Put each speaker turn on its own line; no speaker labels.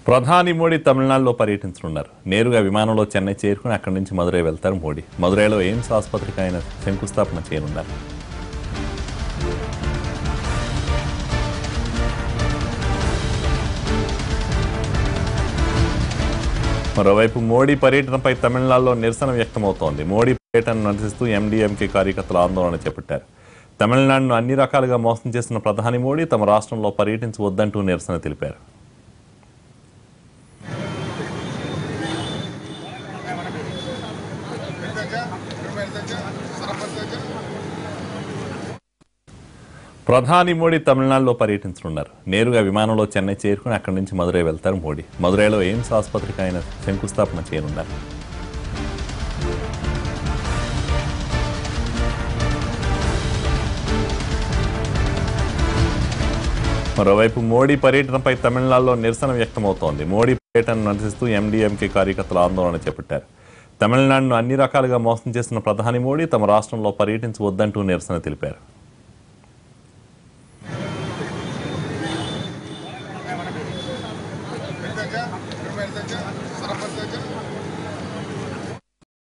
ప్రధాని మోడీ తమిళనాడులో పర్యటించనున్నారు. నేరుగా విమానంలో చెన్నై చేరుకుని అక్కడి నుంచి మదురై వెళ్తారు మోడీ. మదురైలో ఎయిమ్స్ ఆసుపత్రికి ఆయన శంకుస్థాపన చేయనున్నారు. మరోవైపు మోడీ పర్యటనపై తమిళనాడులో నిరసన వ్యక్తమవుతోంది. మోడీ పర్యటనను నిరసిస్తూ ఎండీఎంకే కార్యకర్తలు ఆందోళన చేపట్టారు. తమిళనాడును అన్ని రకాలుగా మోసం చేసిన ప్రధాని మోడీ తమ రాష్ట్రంలో పర్యటించవద్దంటూ నిరసన తెలిపారు. ప్రధాని మోడీ తమిళనాడులో పర్యటించనున్నారు. నేరుగా విమానంలో చెన్నై చేరుకుని అక్కడి నుంచి మదురై వెళ్తారు మోడీ. మదురైలో ఎయిమ్స్ ఆసుపత్రికి ఆయన శంకుస్థాపన చేయనున్నారు. మరోవైపు మోడీ పర్యటనపై తమిళనాడులో నిరసన వ్యక్తమవుతోంది. మోడీ పర్యటనను నిరసిస్తూ ఎండీఎంకే కార్యకర్తలు ఆందోళన చేపట్టారు. తమిళనాడును అన్ని రకాలుగా మోసం చేసిన ప్రధాని మోడీ తమ రాష్ట్రంలో పర్యటించవద్దంటూ నిరసన తెలిపారు.
Sarapatacak.